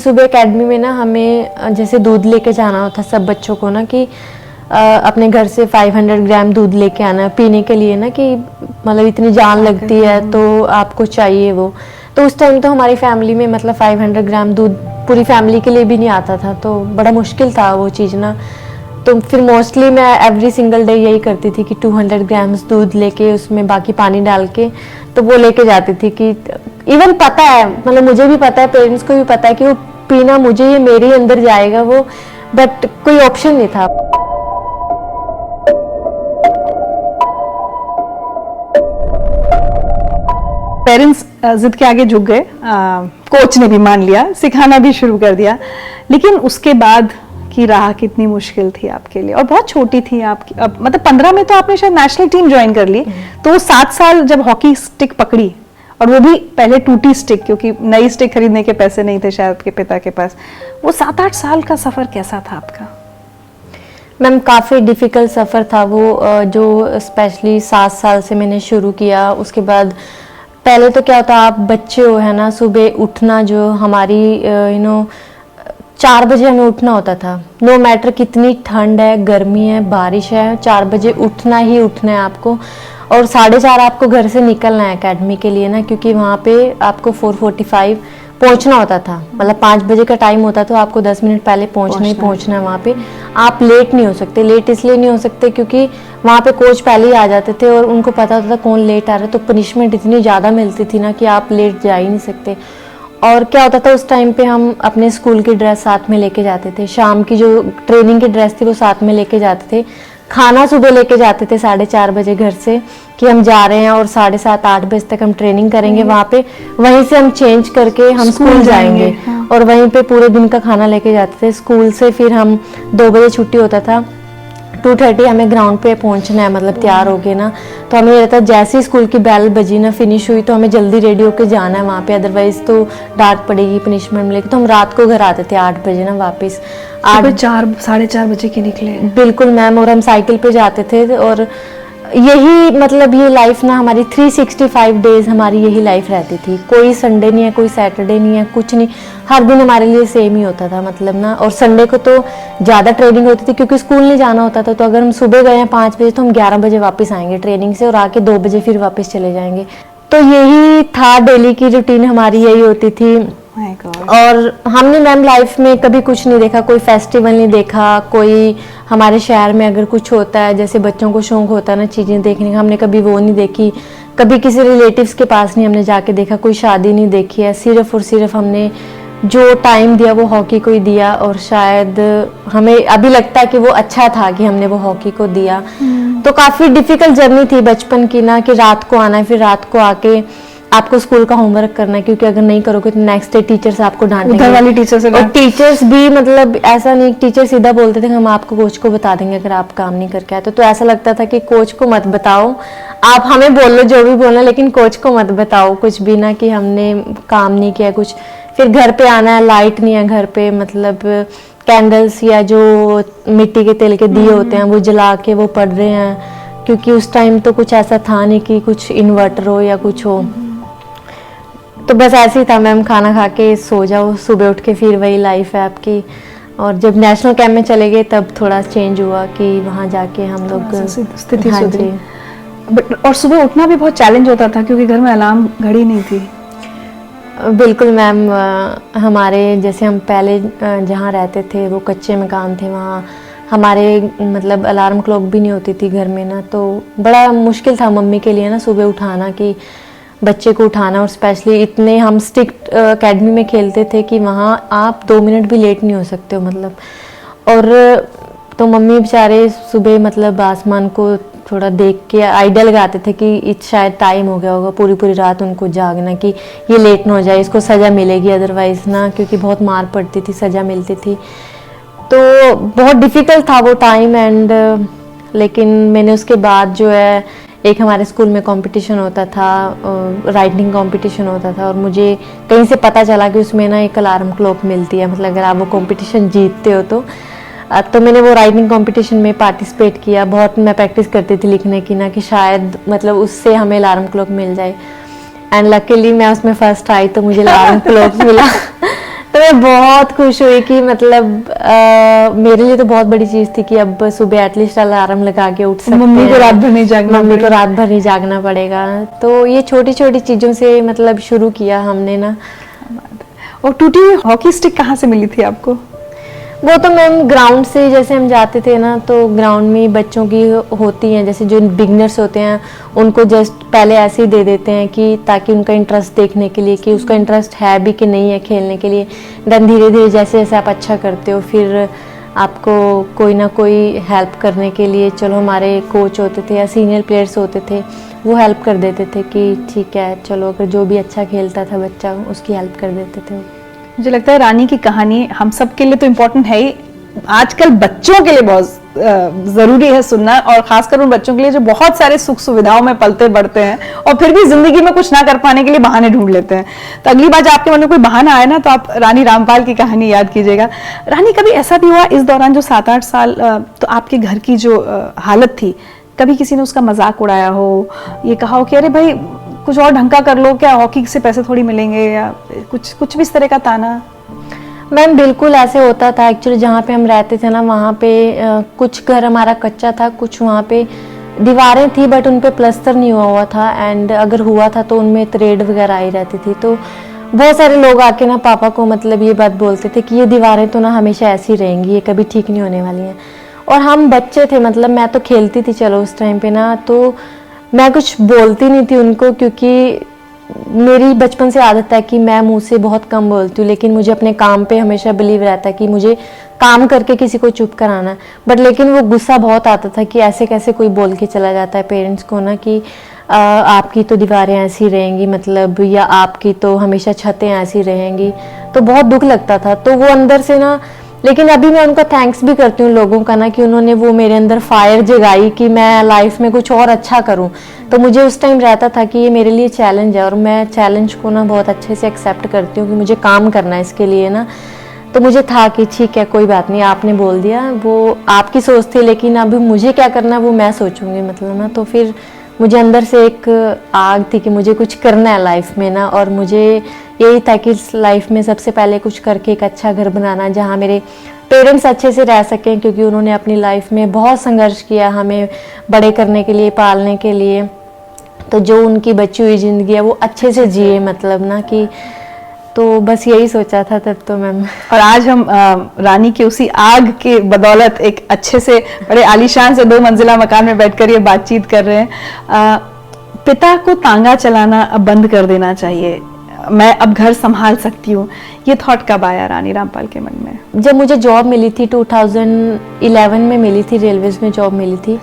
सुबह एकेडमी में ना हमें जैसे दूध लेके जाना होता सब बच्चों को ना कि अपने घर से 500 ग्राम दूध लेके आना पीने के लिए ना कि मतलब इतनी जान लगती है तो आपको चाहिए वो। तो उस टाइम तो हमारी फैमिली में मतलब 500 ग्राम दूध पूरी फैमिली के लिए भी नहीं आता था, तो बड़ा मुश्किल था वो चीज़ ना। तो फिर मोस्टली मैं एवरी सिंगल डे यही करती थी कि 200 ग्राम्स दूध लेके उसमें बाकी पानी डाल के तो वो लेके जाती थी कि इवन पता है मतलब मुझे भी पता है, पेरेंट्स को भी पता है कि वो पीना मुझे, ये मेरे अंदर जाएगा वो, बट कोई ऑप्शन नहीं था। पेरेंट्स जिद के आगे झुक गए, कोच ने भी मान लिया, सिखाना भी शुरू कर दिया। लेकिन उसके बाद की राह कितनी मुश्किल थी आपके लिए, और बहुत छोटी थी आपकी, मतलब 15 में तो आपने शायद नेशनल टीम ज्वाइन कर ली, तो 7 साल जब हॉकी स्टिक पकड़ी, और वो भी पहले टूटी स्टिक, क्योंकि नई स्टिक खरीदने के पैसे नहीं थे शायद आपके पिता के पास, वो 7-8 साल का सफर कैसा था आपका? मैम काफ़ी डिफ़िकल्ट सफ़र था वो, जो स्पेशली 7 साल से मैंने शुरू किया। उसके बाद पहले तो क्या होता, आप बच्चे हो है ना, सुबह उठना जो हमारी 4 बजे हमें उठना होता था, नो मैटर कितनी ठंड है, गर्मी है, बारिश है, 4 बजे उठना ही उठना है आपको। और 4:30 आपको घर से निकलना है एकेडमी के लिए ना, क्योंकि वहाँ पे आपको 4:45 पहुँचना होता था, मतलब 5 बजे का टाइम होता तो आपको 10 मिनट पहले पहुँचना है वहाँ पे। आप लेट नहीं हो सकते, लेट इसलिए नहीं हो सकते क्योंकि वहाँ पे कोच पहले ही आ जाते थे और उनको पता होता था कौन लेट आ रहा है, तो पनिशमेंट इतनी ज़्यादा मिलती थी ना कि आप लेट जा ही नहीं सकते। और क्या होता था उस टाइम पे, हम अपने स्कूल की ड्रेस साथ में लेके जाते थे, शाम की जो ट्रेनिंग की ड्रेस थी वो साथ में लेके जाते थे, खाना सुबह लेके जाते थे 4:30 बजे घर से कि हम जा रहे हैं और 7:30-8 बजे तक हम ट्रेनिंग करेंगे वहाँ पे, वहीं से हम चेंज करके हम स्कूल जाएंगे। हाँ। और वहीं पे पूरे दिन का खाना लेके जाते थे स्कूल से। फिर हम 2 बजे छुट्टी होता था, 2:30 हमें ग्राउंड पे पहुंचना है, मतलब तैयार हो गए ना, तो हमें रहता जैसे ही स्कूल की बेल बजी ना, फिनिश हुई तो हमें जल्दी रेडी होके जाना है वहाँ पे, अदरवाइज तो डांट पड़ेगी, पनिशमेंट मिलेगी। तो हम रात को घर आते थे 8 बजे ना वापस, 4-4:30 बजे के निकले। बिल्कुल मैम, और हम साइकिल पे जाते थे। और यही मतलब ये लाइफ ना हमारी 365 डेज हमारी यही लाइफ रहती थी, कोई संडे नहीं है, कोई सैटरडे नहीं है, कुछ नहीं, हर दिन हमारे लिए सेम ही होता था मतलब ना। और संडे को तो ज़्यादा ट्रेनिंग होती थी क्योंकि स्कूल नहीं जाना होता था, तो अगर हम सुबह गए हैं 5 बजे तो हम 11 बजे वापस आएंगे ट्रेनिंग से, और आके 2 बजे फिर वापस चले जाएंगे। तो यही था डेली की रूटीन हमारी, यही होती थी। और हमने मैम लाइफ में कभी कुछ नहीं देखा, कोई फेस्टिवल नहीं देखा, कोई हमारे शहर में अगर कुछ होता है, जैसे बच्चों को शौक होता है ना चीज़ें देखने का, हमने कभी वो नहीं देखी, कभी किसी रिलेटिव्स के पास नहीं हमने जाके देखा, कोई शादी नहीं देखी है। सिर्फ और सिर्फ हमने जो टाइम दिया वो हॉकी को ही दिया, और शायद हमें अभी लगता है कि वो अच्छा था कि हमने वो हॉकी को दिया। तो काफ़ी डिफिकल्ट जर्नी थी बचपन की ना, कि रात को आना है, फिर रात को आके आपको स्कूल का होमवर्क करना है, क्योंकि अगर नहीं करोगे तो नेक्स्ट डे टीचर्स आपको डांटेंगे। उधर वाली टीचर से, और टीचर्स भी मतलब ऐसा नहीं, टीचर सीधा बोलते थे हम आपको, कोच को बता देंगे अगर आप काम नहीं करके आए तो ऐसा लगता था कि कोच को मत बताओ, आप हमें बोलो जो भी बोलना, लेकिन कोच को मत बताओ कुछ भी ना, कि हमने काम नहीं किया कुछ। फिर घर पे आना है, लाइट नहीं है घर पे, मतलब कैंडल्स या जो मिट्टी के तेल के दिए होते हैं वो जला के वो पढ़ रहे हैं, क्योंकि उस टाइम तो कुछ ऐसा था नहीं कि कुछ इन्वर्टर हो या कुछ हो। तो बस ऐसे ही था मैम, खाना खा के सो जाओ, सुबह उठ के फिर वही लाइफ है आपकी। और जब नेशनल कैंप में चले गए तब थोड़ा चेंज हुआ कि वहाँ जाके हम लोग स्थिति सुधरी। और सुबह उठना भी बहुत चैलेंज होता था क्योंकि घर में अलार्म घड़ी नहीं थी। बिल्कुल मैम, हमारे जैसे हम पहले जहाँ रहते थे वो कच्चे मकान थे, वहाँ हमारे मतलब अलार्म क्लॉक भी नहीं होती थी घर में ना, तो बड़ा मुश्किल था मम्मी के लिए ना सुबह उठाना, कि बच्चे को उठाना। और स्पेशली इतने हम स्ट्रिक्ट एकेडमी में खेलते थे कि वहाँ आप 2 मिनट भी लेट नहीं हो सकते हो मतलब। और तो मम्मी बेचारे सुबह मतलब आसमान को थोड़ा देख के आइडिया लगाते थे कि शायद टाइम हो गया होगा, पूरी पूरी रात उनको जागना कि ये लेट ना हो जाए, इसको सज़ा मिलेगी अदरवाइज ना, क्योंकि बहुत मार पड़ती थी, सज़ा मिलती थी। तो बहुत डिफ़िकल्ट था वो टाइम एंड लेकिन मैंने उसके बाद जो है, एक हमारे स्कूल में कंपटीशन होता था, राइटिंग कंपटीशन होता था, और मुझे कहीं से पता चला कि उसमें ना एक अलार्म क्लॉक मिलती है, मतलब अगर आप वो कंपटीशन जीतते हो तो मैंने वो राइटिंग कंपटीशन में पार्टिसिपेट किया। बहुत मैं प्रैक्टिस करती थी लिखने की ना, कि शायद मतलब उससे हमें अलार्म क्लॉक मिल जाए, एंड लकीली मैं उसमें फर्स्ट आई तो मुझे अलार्म क्लॉक मिला। तो तो मैं बहुत खुश हुई कि मतलब मेरे लिए तो बहुत बड़ी चीज थी कि अब सुबह एटलीस्ट अलार्म लगा के उठ सकते हैं। मम्मी को रात भर नहीं जागना मम्मी को पड़ेगा। रात भर नहीं जागना पड़ेगा। तो ये छोटी छोटी चीजों से मतलब शुरू किया हमने ना। और टूटी हुई हॉकी स्टिक कहाँ से मिली थी आपको? वो तो मैम ग्राउंड से जैसे हम जाते थे ना, तो ग्राउंड में बच्चों की होती हैं, जैसे जो बिगनर्स होते हैं उनको जस्ट पहले ऐसे ही दे देते हैं कि ताकि उनका इंटरेस्ट देखने के लिए कि उसका इंटरेस्ट है भी कि नहीं है खेलने के लिए। देन धीरे धीरे जैसे जैसे आप अच्छा करते हो फिर आपको कोई ना कोई हेल्प करने के लिए, चलो हमारे कोच होते थे या सीनियर प्लेयर्स होते थे, वो हेल्प कर देते थे कि ठीक है चलो, अगर जो भी अच्छा खेलता था बच्चा उसकी हेल्प कर देते थे। मुझे लगता है रानी की कहानी हम सब के लिए तो इम्पोर्टेंट है ही, आजकल बच्चों के लिए बहुत जरूरी है सुनना, और खासकर उन बच्चों के लिए जो बहुत सारे सुख सुविधाओं में पलते बढ़ते हैं और फिर भी जिंदगी में कुछ ना कर पाने के लिए बहाने ढूंढ लेते हैं। तो अगली बार जब आपके मन में कोई बहाना आए ना, तो आप रानी रामपाल की कहानी याद कीजिएगा। रानी, कभी ऐसा भी हुआ इस दौरान जो 7-8 साल तो आपके घर की जो हालत थी, कभी किसी ने उसका मजाक उड़ाया हो, ये कहा हो कि अरे भाई कुछ और ढंग का कर लो, क्या हॉकी से पैसे थोड़ी मिलेंगे, या कुछ भी इस तरह का ताना? मैम बिल्कुल ऐसे होता था। एक्चुअली जहाँ पे हम रहते थे ना, वहाँ पे कुछ घर हमारा कच्चा था, कुछ वहाँ पे दीवारें थी बट उन पे प्लस्तर नहीं हुआ था, एंड अगर हुआ था तो उनमें त्रेड वगैरह आई रहती थी। तो बहुत सारे लोग आके ना पापा को मतलब ये बात बोलते थे कि ये दीवारें तो ना हमेशा ऐसी रहेंगी, ये कभी ठीक नहीं होने वाली हैं। और हम बच्चे थे, मतलब मैं तो खेलती थी चलो उस टाइम पे ना, तो मैं कुछ बोलती नहीं थी उनको, क्योंकि मेरी बचपन से आदत है कि मैं मुंह से बहुत कम बोलती हूँ, लेकिन मुझे अपने काम पे हमेशा बिलीव रहता है कि मुझे काम करके किसी को चुप कराना है। बट लेकिन वो गुस्सा बहुत आता था कि ऐसे कैसे कोई बोल के चला जाता है पेरेंट्स को ना कि आपकी तो दीवारें ऐसी रहेंगी, मतलब, या आपकी तो हमेशा छतें ऐसी रहेंगी। तो बहुत दुख लगता था। तो वो अंदर से ना, लेकिन अभी मैं उनका थैंक्स भी करती हूँ लोगों का ना, कि उन्होंने वो मेरे अंदर फायर जगाई कि मैं लाइफ में कुछ और अच्छा करूँ। तो मुझे उस टाइम रहता था कि ये मेरे लिए चैलेंज है, और मैं चैलेंज को ना बहुत अच्छे से एक्सेप्ट करती हूँ कि मुझे काम करना है इसके लिए ना। तो मुझे था कि ठीक है कोई बात नहीं, आपने बोल दिया, वो आपकी सोच थी, लेकिन अभी मुझे क्या करना है वो मैं सोचूंगी, मतलब ना। तो फिर मुझे अंदर से एक आग थी कि मुझे कुछ करना है लाइफ में ना, और मुझे यही था कि लाइफ में सबसे पहले कुछ करके एक अच्छा घर बनाना जहाँ मेरे पेरेंट्स अच्छे से रह सकें, क्योंकि उन्होंने अपनी लाइफ में बहुत संघर्ष किया हमें बड़े करने के लिए, पालने के लिए। तो जो उनकी बची हुई ज़िंदगी है वो अच्छे से जिए, मतलब ना कि, तो बस यही सोचा था तब तो मैम। और आज हम रानी की उसी आग के बदौलत एक अच्छे से बड़े आलीशान से 2 मंजिला मकान में बैठकर ये बातचीत कर रहे हैं। पिता को तांगा चलाना अब बंद कर देना चाहिए, मैं अब घर संभाल सकती हूँ, ये थॉट कब आया रानी रामपाल के मन में? जब मुझे जॉब मिली थी 2011 में मिली थी, रेलवेज में जॉब मिली थी,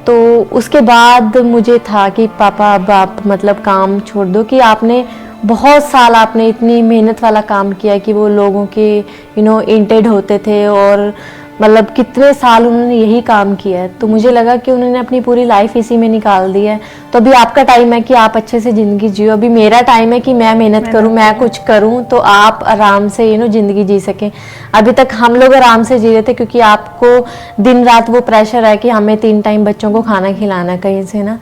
तो उसके बाद मुझे था कि पापा अब आप मतलब काम छोड़ दो, कि आपने बहुत साल आपने इतनी मेहनत वाला काम किया कि वो लोगों के इंटेड होते थे, और मतलब कितने साल उन्होंने यही काम किया है। तो मुझे लगा कि उन्होंने अपनी पूरी लाइफ इसी में निकाल दी है, तो अभी आपका टाइम है कि आप अच्छे से ज़िंदगी जियो। अभी मेरा टाइम है कि मैं मेहनत करूं, मैं कुछ करूं, तो आप आराम से ज़िंदगी जी सकें। अभी तक हम लोग आराम से जी रहे थे, क्योंकि आपको दिन रात वो प्रेशर है कि हमें 3 टाइम बच्चों को खाना खिलाना कहीं से ना।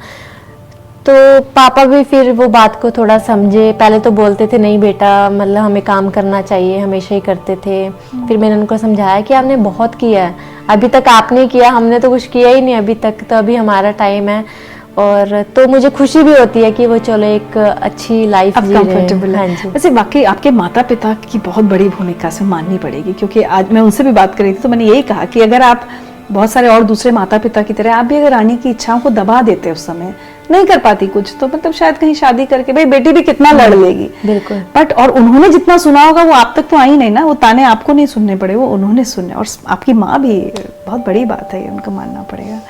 तो पापा भी फिर वो बात को थोड़ा समझे। पहले तो बोलते थे नहीं बेटा, मतलब हमें काम करना चाहिए, हमेशा ही करते थे। फिर मैंने उनको समझाया कि आपने बहुत किया है, अभी तक आपने किया, हमने तो कुछ किया ही नहीं अभी तक, तो अभी हमारा टाइम है। और तो मुझे खुशी भी होती है कि वो चलो एक अच्छी लाइफ जी रहे हैं। हाँ जी। वैसे वाकई आपके माता पिता की बहुत बड़ी भूमिका से माननी पड़ेगी, क्योंकि आज मैं उनसे भी बात कर रही थी तो मैंने यही कहा कि अगर आप बहुत सारे और दूसरे माता पिता की तरह आप भी अगर रानी की इच्छाओं को दबा देते उस समय, नहीं कर पाती कुछ, तो मतलब शायद कहीं शादी करके भाई बेटी भी कितना लड़ लेगी। बिल्कुल। बट और उन्होंने जितना सुना होगा वो आप तक तो आई नहीं ना, वो ताने आपको नहीं सुनने पड़े, वो उन्होंने सुने। और आपकी माँ भी, बहुत बड़ी बात है ये, उनका मानना पड़ेगा।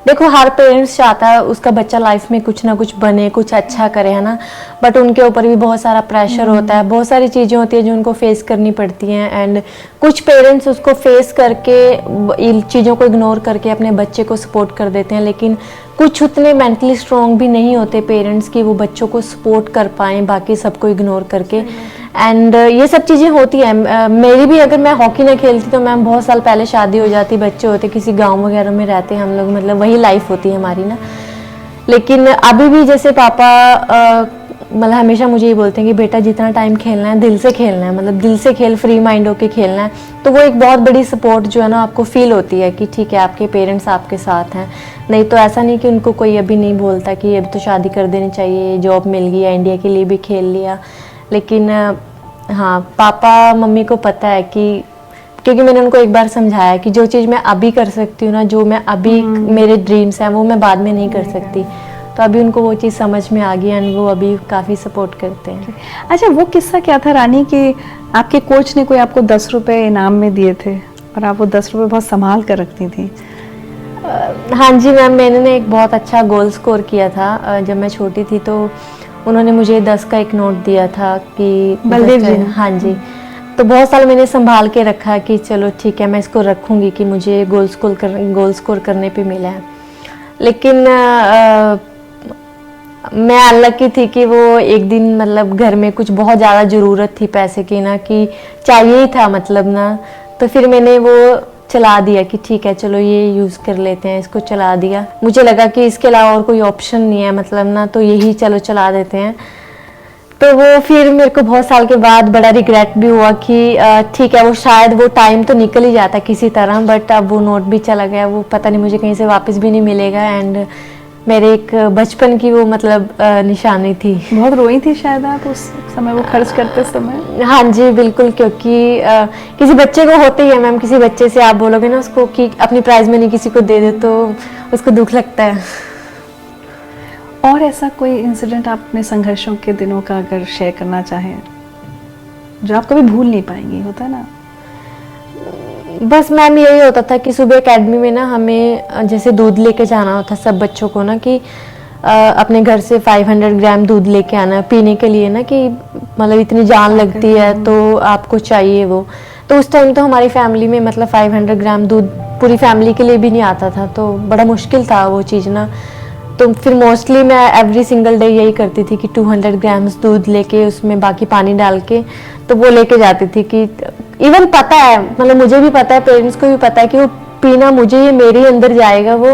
देखो हर पेरेंट्स चाहता है उसका बच्चा लाइफ में कुछ ना कुछ बने, कुछ अच्छा करे, है ना। बट उनके ऊपर भी बहुत सारा प्रेशर होता है, बहुत सारी चीज़ें होती है जो उनको फेस करनी पड़ती हैं। एंड कुछ पेरेंट्स उसको फेस करके, इन चीज़ों को इग्नोर करके अपने बच्चे को सपोर्ट कर देते हैं, लेकिन कुछ उतने मेंटली स्ट्रॉन्ग भी नहीं होते पेरेंट्स की वो बच्चों को सपोर्ट कर पाएँ बाकी सबको इग्नोर करके। एंड ये सब चीज़ें होती हैं। मेरी भी, अगर मैं हॉकी ना खेलती तो मैम बहुत साल पहले शादी हो जाती, बच्चे होते, किसी गांव वगैरह में रहते हम लोग, मतलब वही लाइफ होती है हमारी ना। लेकिन अभी भी जैसे पापा मतलब हमेशा मुझे ये बोलते हैं कि बेटा जितना टाइम खेलना है दिल से खेलना है, मतलब दिल से खेल, फ्री माइंड होके खेलना है। तो वो एक बहुत बड़ी सपोर्ट जो है ना आपको फील होती है कि ठीक है आपके पेरेंट्स आपके साथ हैं। नहीं तो ऐसा नहीं कि उनको कोई अभी नहीं बोलता कि अभी तो शादी कर देनी चाहिए, जॉब मिल गई है, इंडिया के लिए भी खेल लिया। लेकिन हाँ, पापा मम्मी को पता है कि, क्योंकि मैंने उनको एक बार समझाया कि जो चीज़ मैं अभी कर सकती हूँ ना, जो मैं अभी मेरे ड्रीम्स हैं वो मैं बाद में नहीं कर सकती। तो अभी उनको वो चीज़ समझ में आ गई एंड वो अभी काफ़ी सपोर्ट करते हैं। अच्छा, वो किस्सा क्या था रानी कि आपके कोच ने कोई आपको 10 रुपए इनाम में दिए थे और आप वो 10 रुपए बहुत संभाल कर रखती थी? हाँ जी मैम, मैंने ना एक बहुत अच्छा गोल स्कोर किया था जब मैं छोटी थी। तो उन्होंने मुझे 10 का एक नोट दिया था कि बलदेव जी ने? हाँ जी। तो बहुत साल मैंने संभाल के रखा कि चलो ठीक है मैं इसको रखूंगी कि मुझे गोल स्कोर करने पे मिला है। लेकिन मैं अनलकी थी कि वो एक दिन मतलब घर में कुछ बहुत ज़्यादा ज़रूरत थी पैसे की ना, कि चाहिए ही था मतलब ना। तो फिर मैंने वो चला दिया कि ठीक है चलो ये यूज़ कर लेते हैं, इसको चला दिया। मुझे लगा कि इसके अलावा और कोई ऑप्शन नहीं है मतलब ना, तो यही चलो चला देते हैं। तो वो फिर मेरे को बहुत साल के बाद बड़ा रिग्रेट भी हुआ कि ठीक है वो शायद वो टाइम तो निकल ही जाता किसी तरह, बट अब वो नोट भी चला गया, वो पता नहीं मुझे कहीं से वापस भी नहीं मिलेगा। एंड मेरे एक बचपन की वो मतलब निशानी थी। बहुत रोई थी शायद आप उस समय वो खर्च करते समय? हाँ जी बिल्कुल, क्योंकि किसी बच्चे को होते ही है मैम, किसी बच्चे से आप बोलोगे ना उसको कि अपनी प्राइज मनी किसी को दे दे तो उसको दुख लगता है। और ऐसा कोई इंसिडेंट आप अपने संघर्षों के दिनों का अगर शेयर करना चाहें जो आप कभी भूल नहीं पाएंगी? होता है ना। बस मैम यही होता था कि सुबह एकेडमी में ना हमें जैसे दूध लेके जाना होता सब बच्चों को ना, कि अपने घर से 500 ग्राम दूध लेके आना पीने के लिए ना, कि मतलब इतनी जान लगती है तो आपको चाहिए वो। तो उस टाइम तो हमारी फैमिली में मतलब 500 ग्राम दूध पूरी फैमिली के लिए भी नहीं आता था, तो बड़ा मुश्किल था वो चीज़ ना। तो फिर मोस्टली मैं एवरी सिंगल डे यही करती थी कि 200 ग्राम्स दूध लेके उसमें बाकी पानी डाल के तो वो लेके जाती थी। कि इवन पता है, मतलब मुझे भी पता है, पेरेंट्स को भी पता है कि वो पीना मुझे, ये मेरे अंदर जाएगा वो,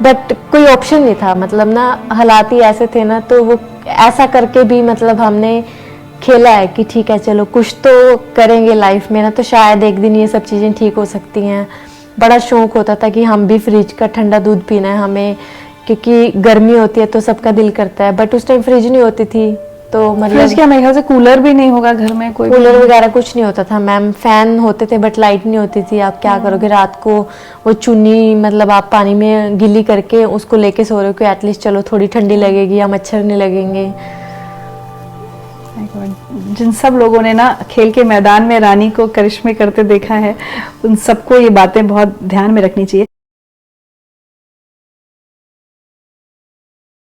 बट कोई ऑप्शन नहीं था मतलब ना, हालात ही ऐसे थे ना। तो वो ऐसा करके भी मतलब हमने खेला है कि ठीक है चलो कुछ तो करेंगे लाइफ में ना, तो शायद एक दिन ये सब चीज़ें ठीक हो सकती हैं। बड़ा शौक होता था कि हम भी फ्रिज का ठंडा दूध पीना है हमें, क्योंकि गर्मी होती है तो सबका दिल करता है। बट उस टाइम फ्रिज नहीं होती थी, तो फ्रिज मतलब क्या, मेरे ख्याल से कूलर भी नहीं होगा घर में कोई? कूलर वगैरह कुछ नहीं होता था मैम, फैन होते थे बट लाइट नहीं होती थी। आप क्या करोगे रात को, वो चुन्नी मतलब आप पानी में गीली करके उसको लेके सो रहे हो कि एटलीस्ट चलो थोड़ी ठंडी लगेगी या मच्छर नहीं लगेंगे। जिन सब लोगों ने ना खेल के मैदान में रानी को करिश्मे करते देखा है, उन सबको ये बातें बहुत ध्यान में रखनी चाहिए।